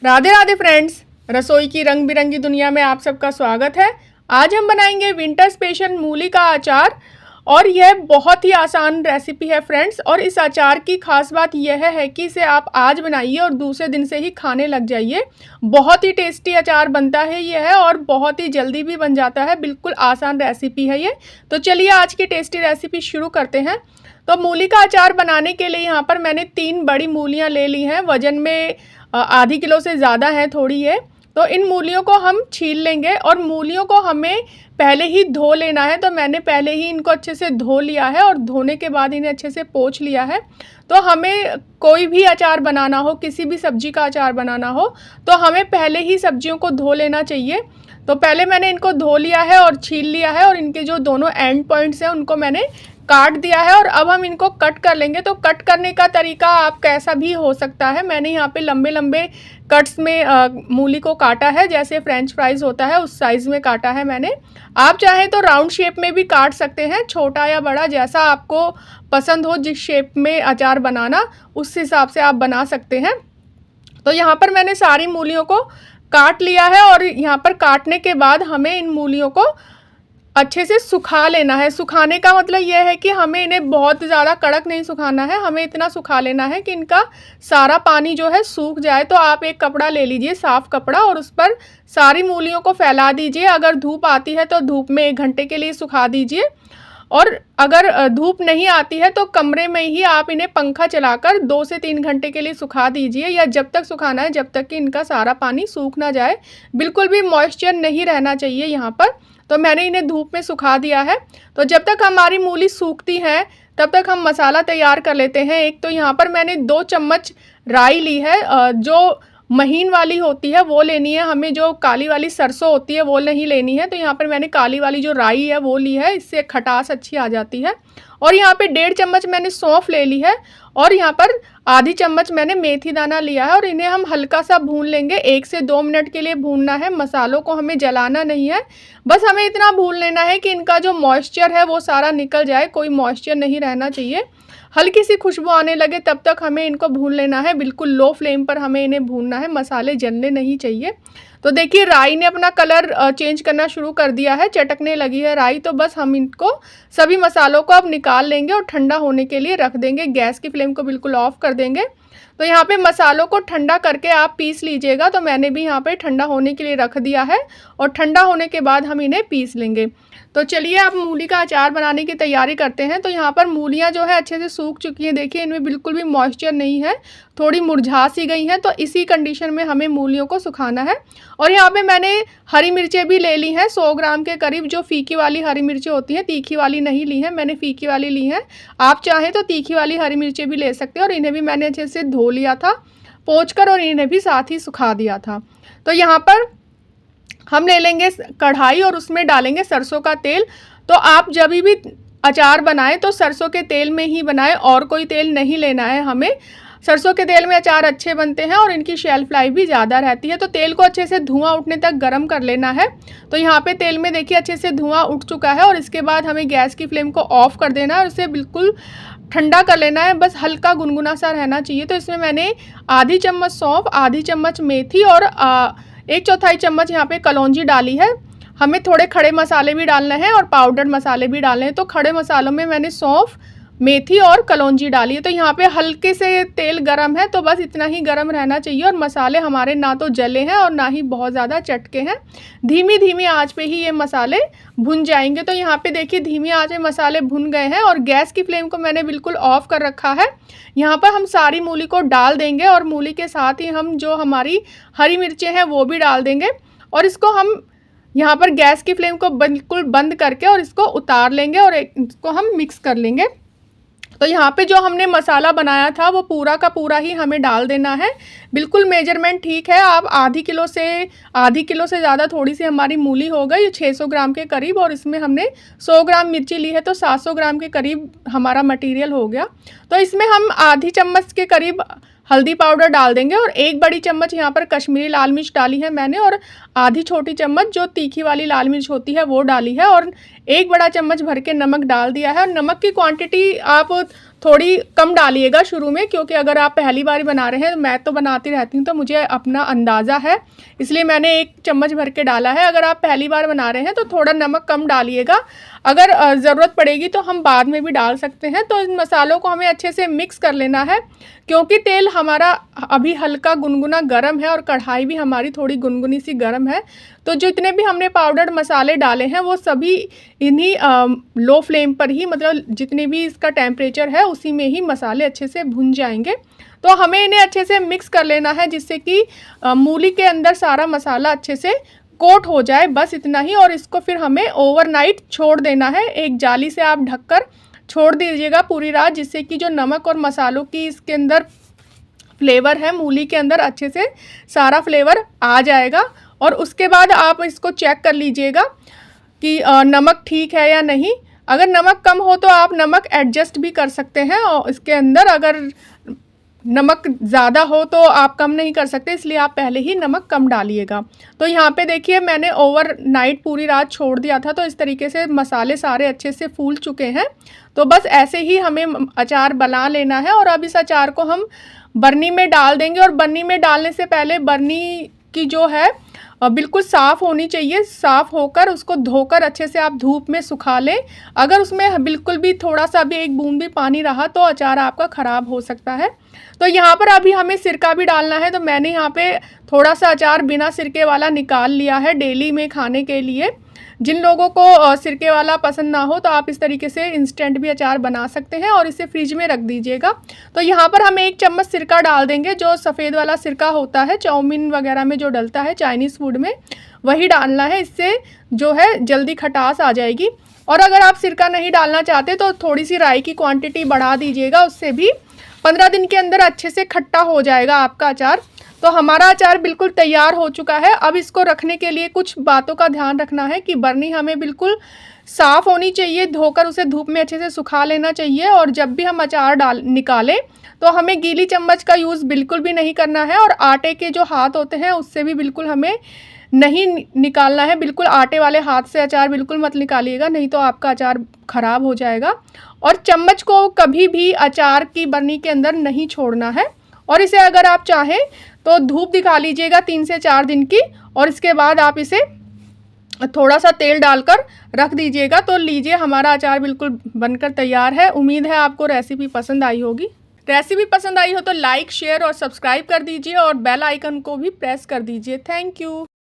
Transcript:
Radhe Radhe friends, रसोई की रंग बिरंगी दुनिया में आप सबका स्वागत है। आज हम बनाएंगे विंटर स्पेशल मूली का अचार और यह बहुत ही आसान रेसिपी है फ्रेंड्स। और इस अचार की खास बात यह है कि इसे आप आज बनाइए और दूसरे दिन से ही खाने लग जाइए। बहुत ही टेस्टी अचार बनता है यह और बहुत ही जल्दी भी बन जाता है। बिल्कुल आसान रेसिपी है ये। तो चलिए आज की टेस्टी रेसिपी शुरू करते हैं। तो मूली का अचार बनाने के लिए यहाँ पर मैंने 3 बड़ी मूलियाँ ले ली हैं। वज़न में आधी किलो से ज़्यादा है थोड़ी ये। तो इन मूलियों को हम छील लेंगे और मूलियों को हमें पहले ही धो लेना है। तो मैंने पहले ही इनको अच्छे से धो लिया है और धोने के बाद इन्हें अच्छे से पोंछ लिया है। तो हमें कोई भी अचार बनाना हो, किसी भी सब्जी का अचार बनाना हो, तो हमें पहले ही सब्जियों को धो लेना चाहिए। तो पहले मैंने इनको धो लिया है और छील लिया है और इनके जो दोनों एंड पॉइंट्स हैं उनको मैंने काट दिया है। और अब हम इनको कट कर लेंगे। तो कट करने का तरीका आप कैसा भी हो सकता है। मैंने यहाँ पे लंबे लंबे कट्स में मूली को काटा है, जैसे फ्रेंच फ्राइज़ होता है उस साइज़ में काटा है मैंने। आप चाहें तो राउंड शेप में भी काट सकते हैं, छोटा या बड़ा जैसा आपको पसंद हो। जिस शेप में अचार बनाना उस हिसाब से आप बना सकते हैं। तो यहाँ पर मैंने सारी मूलियों को काट लिया है और यहाँ पर काटने के बाद हमें इन मूलियों को अच्छे से सुखा लेना है। सुखाने का मतलब यह है कि हमें इन्हें बहुत ज़्यादा कड़क नहीं सुखाना है, हमें इतना सुखा लेना है कि इनका सारा पानी जो है सूख जाए। तो आप एक कपड़ा ले लीजिए, साफ़ कपड़ा, और उस पर सारी मूलियों को फैला दीजिए। अगर धूप आती है तो धूप में 1 घंटे के लिए सुखा दीजिए, और अगर धूप नहीं आती है तो कमरे में ही आप इन्हें पंखा चलाकर 2 से 3 घंटे के लिए सुखा दीजिए, या जब तक सुखाना है जब तक कि इनका सारा पानी सूख ना जाए। बिल्कुल भी मॉइस्चर नहीं रहना चाहिए यहाँ पर। तो मैंने इन्हें धूप में सुखा दिया है। तो जब तक हमारी मूली सूखती है तब तक हम मसाला तैयार कर लेते हैं। एक तो यहाँ पर मैंने 2 चम्मच राई ली है, जो महीन वाली होती है वो लेनी है हमें, जो काली वाली सरसों होती है वो नहीं लेनी है। तो यहाँ पर मैंने काली वाली जो राई है वो ली है, इससे खटास अच्छी आ जाती है। और यहाँ पे 1.5 चम्मच मैंने सौंफ ले ली है, और यहाँ पर आधी चम्मच मैंने मेथी दाना लिया है। और इन्हें हम हल्का सा भून लेंगे, 1 से 2 मिनट के लिए भूनना है। मसालों को हमें जलाना नहीं है, बस हमें इतना भून लेना है कि इनका जो मॉइस्चर है वो सारा निकल जाए, कोई मॉइस्चर नहीं रहना चाहिए। हल्की सी खुशबू आने लगे तब तक हमें इनको भून लेना है। बिल्कुल लो फ्लेम पर हमें इन्हें भूनना है, मसाले जलने नहीं चाहिए। तो देखिए राई ने अपना कलर चेंज करना शुरू कर दिया है, चटकने लगी है राई। तो बस हम इनको सभी मसालों को अब निकाल लेंगे और ठंडा होने के लिए रख देंगे। गैस की फ्लेम को बिल्कुल ऑफ कर देंगे। तो यहाँ पे मसालों को ठंडा करके आप पीस लीजिएगा। तो मैंने भी यहाँ पे ठंडा होने के लिए रख दिया है, और ठंडा होने के बाद हम इन्हें पीस लेंगे। तो चलिए आप मूली का अचार बनाने की तैयारी करते हैं। तो यहाँ पर मूलियाँ जो है अच्छे से सूख चुकी हैं। देखिए इनमें बिल्कुल भी मॉइस्चर नहीं है, थोड़ी मुरझा सी गई हैं। तो इसी कंडीशन में हमें मूलियों को सुखाना है। और यहाँ पे मैंने हरी मिर्चें भी ले ली हैं 100 ग्राम के करीब, जो फीकी वाली हरी मिर्चें होती हैं, तीखी वाली नहीं ली हैं मैंने, फीकी वाली ली हैं। आप चाहें तो तीखी वाली हरी मिर्चें भी ले सकते हैं। और इन्हें भी मैंने अच्छे से धो लिया था पोंछ कर, और इन्हें भी साथ ही सुखा दिया था। तो यहाँ पर हम ले लेंगे कढ़ाई और उसमें डालेंगे सरसों का तेल। तो आप जब भी अचार बनाएं तो सरसों के तेल में ही बनाएं, और कोई तेल नहीं लेना है हमें। सरसों के तेल में अचार अच्छे बनते हैं और इनकी शेल्फ लाइफ भी ज़्यादा रहती है। तो तेल को अच्छे से धुआं उठने तक गर्म कर लेना है। तो यहाँ पे तेल में देखिए अच्छे से धुआं उठ चुका है, और इसके बाद हमें गैस की फ्लेम को ऑफ कर देना है और इसे बिल्कुल ठंडा कर लेना है। बस हल्का गुनगुना सा रहना चाहिए। तो इसमें मैंने आधी चम्मच सौंफ, आधी चम्मच मेथी और 1/4 चम्मच यहाँ पे कलौंजी डाली है। हमें थोड़े खड़े मसाले भी डालने हैं और पाउडर मसाले भी डालने हैं। तो खड़े मसालों में मैंने सौंफ, मेथी और कलौंजी डाली है। तो यहाँ पे हल्के से तेल गरम है, तो बस इतना ही गरम रहना चाहिए। और मसाले हमारे ना तो जले हैं और ना ही बहुत ज़्यादा चटके हैं। धीमी धीमी आंच पे ही ये मसाले भुन जाएंगे। तो यहाँ पे देखिए धीमी आंच में मसाले भुन गए हैं, और गैस की फ्लेम को मैंने बिल्कुल ऑफ कर रखा है। यहाँ पर हम सारी मूली को डाल देंगे, और मूली के साथ ही हम जो हमारी हरी मिर्चें हैं वो भी डाल देंगे। और इसको हम यहाँ पर गैस की फ्लेम को बिल्कुल बंद करके और इसको उतार लेंगे, और इसको हम मिक्स कर लेंगे। तो यहाँ पे जो हमने मसाला बनाया था वो पूरा का पूरा ही हमें डाल देना है। बिल्कुल मेजरमेंट ठीक है। आप आधी किलो से ज़्यादा थोड़ी सी हमारी मूली हो गई, 600 ग्राम के करीब, और इसमें हमने 100 ग्राम मिर्ची ली है, तो 700 ग्राम के करीब हमारा मटेरियल हो गया। तो इसमें हम आधी चम्मच के करीब हल्दी पाउडर डाल देंगे, और 1 बड़ी चम्मच यहाँ पर कश्मीरी लाल मिर्च डाली है मैंने, और आधी छोटी चम्मच जो तीखी वाली लाल मिर्च होती है वो डाली है, और 1 बड़ा चम्मच भर के नमक डाल दिया है। और नमक की क्वांटिटी आप थोड़ी कम डालिएगा शुरू में, क्योंकि अगर आप पहली बार बना रहे हैं, मैं तो बनाती रहती हूँ तो मुझे अपना अंदाज़ा है, इसलिए मैंने 1 चम्मच भर के डाला है। अगर आप पहली बार बना रहे हैं तो थोड़ा नमक कम डालिएगा, अगर ज़रूरत पड़ेगी तो हम बाद में भी डाल सकते हैं। तो इन मसालों को हमें अच्छे से मिक्स कर लेना है, क्योंकि तेल हमारा अभी हल्का गुनगुना गर्म है और कढ़ाई भी हमारी थोड़ी गुनगुनी सी गर्म है। तो जितने भी हमने पाउडर्ड मसाले डाले हैं वो सभी इन्हीं लो फ्लेम पर ही, मतलब जितने भी इसका टेम्परेचर है उसी में ही मसाले अच्छे से भुन जाएंगे। तो हमें इन्हें अच्छे से मिक्स कर लेना है, जिससे कि मूली के अंदर सारा मसाला अच्छे से कोट हो जाए, बस इतना ही। और इसको फिर हमें ओवरनाइट छोड़ देना है, एक जाली से आप ढककर छोड़ दीजिएगा पूरी रात, जिससे कि जो नमक और मसालों की इसके अंदर फ्लेवर है, मूली के अंदर अच्छे से सारा फ्लेवर आ जाएगा। और उसके बाद आप इसको चेक कर लीजिएगा कि नमक ठीक है या नहीं। अगर नमक कम हो तो आप नमक एडजस्ट भी कर सकते हैं, और इसके अंदर अगर नमक ज़्यादा हो तो आप कम नहीं कर सकते, इसलिए आप पहले ही नमक कम डालिएगा। तो यहाँ पे देखिए मैंने ओवरनाइट पूरी रात छोड़ दिया था, तो इस तरीके से मसाले सारे अच्छे से फूल चुके हैं। तो बस ऐसे ही हमें अचार बना लेना है। और अब इस अचार को हम बर्नी में डाल देंगे, और बर्नी में डालने से पहले बर्नी की जो है बिल्कुल साफ़ होनी चाहिए। साफ़ होकर उसको धोकर अच्छे से आप धूप में सुखा लें। अगर उसमें बिल्कुल भी थोड़ा सा भी एक बूंद भी पानी रहा तो अचार आपका ख़राब हो सकता है। तो यहाँ पर अभी हमें सिरका भी डालना है, तो मैंने यहाँ पे थोड़ा सा अचार बिना सिरके वाला निकाल लिया है डेली में खाने के लिए। जिन लोगों को सिरके वाला पसंद ना हो तो आप इस तरीके से इंस्टेंट भी अचार बना सकते हैं और इसे फ्रिज में रख दीजिएगा। तो यहाँ पर हम 1 चम्मच सिरका डाल देंगे, जो सफ़ेद वाला सिरका होता है चाउमीन वगैरह में जो डलता है चाइनीज़ फूड में, वही डालना है। इससे जो है जल्दी खटास आ जाएगी। और अगर आप सिरका नहीं डालना चाहते तो थोड़ी सी राई की क्वांटिटी बढ़ा दीजिएगा, उससे भी 15 दिन के अंदर अच्छे से खट्टा हो जाएगा आपका अचार। तो हमारा अचार बिल्कुल तैयार हो चुका है। अब इसको रखने के लिए कुछ बातों का ध्यान रखना है कि बर्नी हमें बिल्कुल साफ़ होनी चाहिए, धोकर उसे धूप में अच्छे से सुखा लेना चाहिए। और जब भी हम अचार निकालें तो हमें गीली चम्मच का यूज़ बिल्कुल भी नहीं करना है, और आटे के जो हाथ होते हैं उससे भी बिल्कुल हमें नहीं निकालना है। बिल्कुल आटे वाले हाथ से अचार बिल्कुल मत निकालिएगा, नहीं तो आपका अचार ख़राब हो जाएगा। और चम्मच को कभी भी अचार की बर्नी के अंदर नहीं छोड़ना है। और इसे अगर आप चाहें तो धूप दिखा लीजिएगा 3 से 4 दिन की, और इसके बाद आप इसे थोड़ा सा तेल डालकर रख दीजिएगा। तो लीजिए हमारा अचार बिल्कुल बनकर तैयार है। उम्मीद है आपको रेसिपी पसंद आई होगी। रेसिपी पसंद आई हो तो लाइक, शेयर और सब्सक्राइब कर दीजिए, और बेल आइकन को भी प्रेस कर दीजिए। Thank you.